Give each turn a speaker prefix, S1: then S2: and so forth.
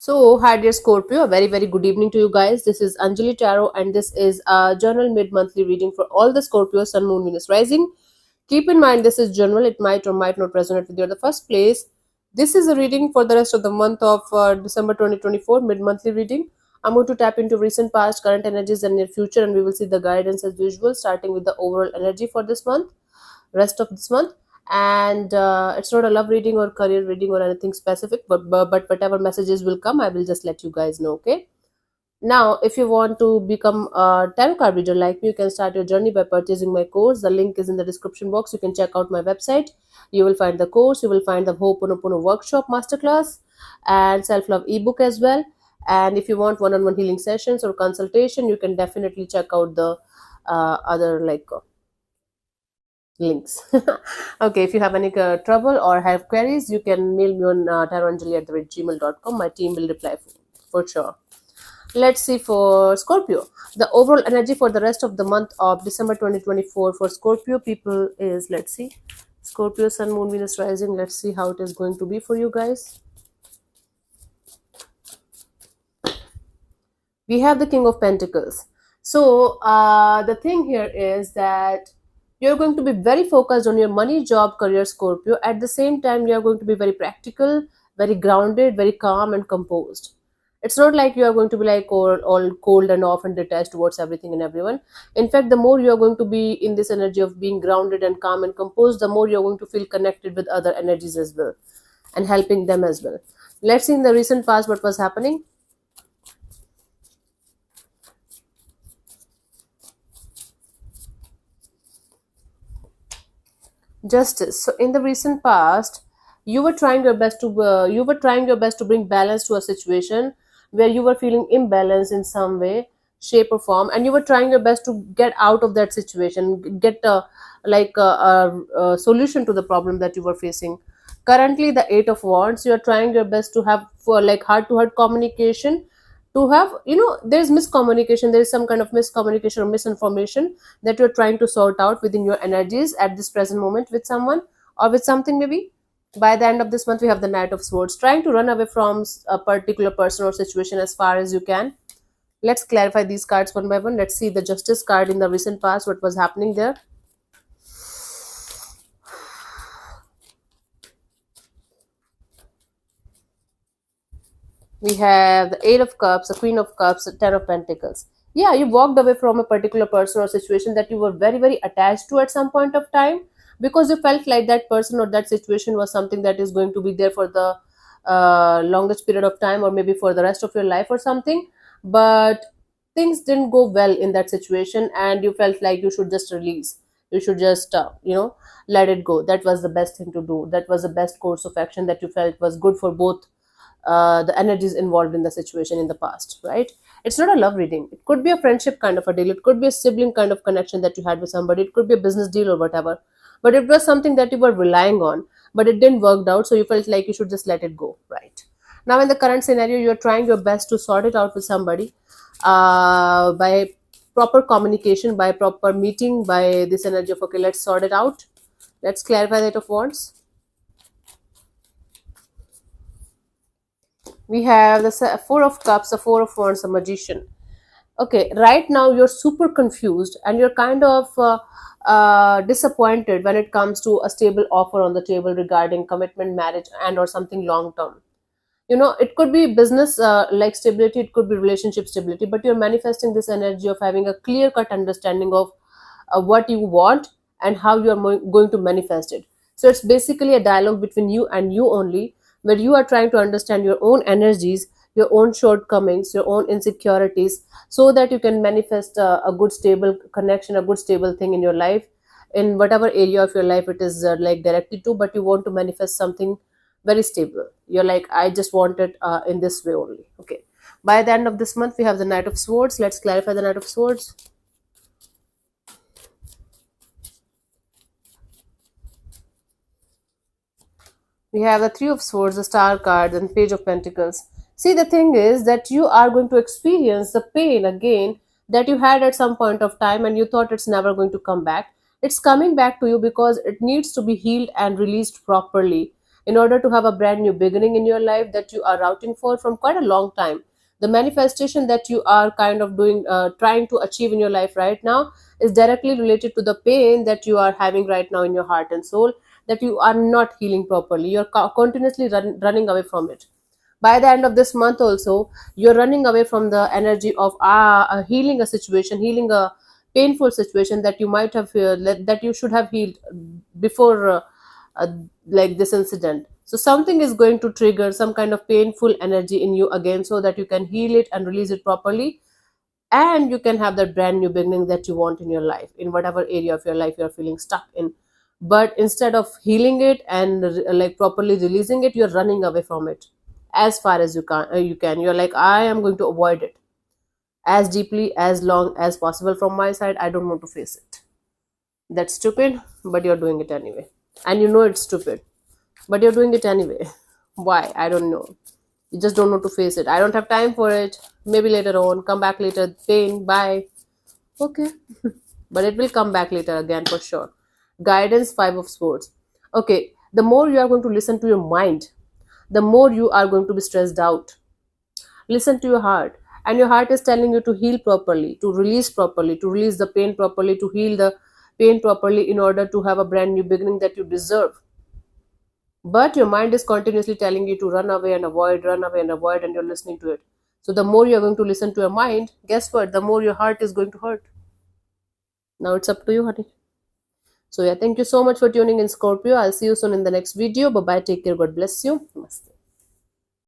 S1: So, hi dear Scorpio, a very good evening to you guys. This is Anjali Tarot, and this is a general mid monthly reading for all the Scorpio, Sun, Moon, Venus, Rising. Keep in mind, this is general, it might or might not resonate with you in the first place. This is a reading for the rest of the month of December 2024, mid monthly reading. I'm going to tap into recent past, current energies, and near future, and we will see the guidance as usual, starting with the overall energy for this month, rest of this month. And it's not a love reading or career reading or anything specific, but whatever messages will come, I will just let you guys know. Okay, now if you want to become a tarot card reader like me, you can start your journey by purchasing my course. The link is in the description box. You can check out my website. You will find the course, you will find the Ho'oponopono workshop masterclass and self-love ebook as well. And if you want one-on-one healing sessions or consultation, you can definitely check out the other links. Okay, if you have any trouble or have queries, you can mail me on taranjali@gmail.com. My team will reply for sure. Let's see for Scorpio. The overall energy for the rest of the month of December 2024 for Scorpio people is, let's see, Scorpio, Sun, Moon, Venus, Rising. Let's see how it is going to be for you guys. We have the King of Pentacles. So the thing here is that you're going to be very focused on your money, job, career, Scorpio. At the same time, you're going to be very practical, very grounded, very calm and composed. It's not like you are going to be like all cold and off and detached towards everything and everyone. In fact, the more you are going to be in this energy of being grounded and calm and composed, the more you're going to feel connected with other energies as well and helping them as well. Let's see in the recent past what was happening. Justice. So in the recent past, you were trying your best to bring balance to a situation where you were feeling imbalanced in some way, shape or form, and you were trying your best to get out of that situation, get a solution to the problem that you were facing. Currently, the Eight of Wands, you are trying your best to have for like heart to heart communication, to have, there's miscommunication, there is some kind of miscommunication or misinformation that you're trying to sort out within your energies at this present moment with someone or with something. Maybe by the end of this month we have the Knight of Swords, trying to run away from a particular person or situation as far as you can. Let's clarify these cards one by one. Let's see the Justice card in the recent past, what was happening there. We have the Eight of Cups, the Queen of Cups, the Ten of Pentacles. Yeah, you walked away from a particular person or situation that you were very attached to at some point of time, because you felt like that person or that situation was something that is going to be there for the longest period of time, or maybe for the rest of your life or something. But things didn't go well in that situation, and you felt like you should just release. You should just, let it go. That was the best thing to do. That was the best course of action that you felt was good for both the energies involved in the situation in the past, right? It's not a love reading. It could be a friendship kind of a deal. It could be a sibling kind of connection that you had with somebody. It could be a business deal or whatever. But it was something that you were relying on, but it didn't work out. So you felt like you should just let it go, right? Now, in the current scenario, you're trying your best to sort it out with somebody by proper communication, by proper meeting, by this energy of, okay, let's sort it out. Let's clarify that of wands. We have the Four of Cups, the Four of Wands, the Magician. Okay, right now you're super confused and you're kind of disappointed when it comes to a stable offer on the table regarding commitment, marriage, and or something long term. It could be business like stability, it could be relationship stability, but you're manifesting this energy of having a clear cut understanding of what you want and how you are going to manifest it. So it's basically a dialogue between you and you only, where you are trying to understand your own energies, your own shortcomings, your own insecurities, so that you can manifest a good stable connection, a good stable thing in your life, in whatever area of your life it is like directed to. But you want to manifest something very stable. You're like, I just want it in this way only. Okay, by the end of this month we have the Knight of Swords. Let's clarify the Knight of Swords. We have the Three of Swords, the Star card, and Page of Pentacles. See, the thing is that you are going to experience the pain again that you had at some point of time and you thought it's never going to come back. It's coming back to you because it needs to be healed and released properly. in order to have a brand new beginning in your life that you are routing for from quite a long time. The manifestation that you are kind of doing, trying to achieve in your life right now, is directly related to the pain that you are having right now in your heart and soul, that you are not healing properly. You're continuously running away from it. By the end of this month also, you're running away from the energy of healing a situation, healing a painful situation that you might have that you should have healed before uh, like this incident. So something is going to trigger some kind of painful energy in you again, so that you can heal it and release it properly, and you can have that brand new beginning that you want in your life, in whatever area of your life you're feeling stuck in. But instead of healing it and like properly releasing it, you're running away from it as far as you can. You're like, I am going to avoid it as deeply, as long as possible. From my side, I don't want to face it. That's stupid, but you're doing it anyway, and you know it's stupid, but you're doing it anyway. Why? I don't know. You just don't want to face it. I don't have time for it. Maybe later on, come back later. Pain, bye. Okay. But it will come back later again for sure. Guidance, Five of Swords. Okay, the more you are going to listen to your mind, the more you are going to be stressed out. Listen to your heart, and your heart is telling you to heal properly, to release the pain properly, to heal the pain properly, in order to have a brand new beginning that you deserve. But your mind is continuously telling you to run away and avoid, run away and avoid, and you're listening to it. So the more you're going to listen to your mind, guess what? The more your heart is going to hurt. Now it's up to you, honey. So yeah, thank you so much for tuning in, Scorpio. I'll see you soon in the next video. Bye bye. Take care. God bless you. Namaste.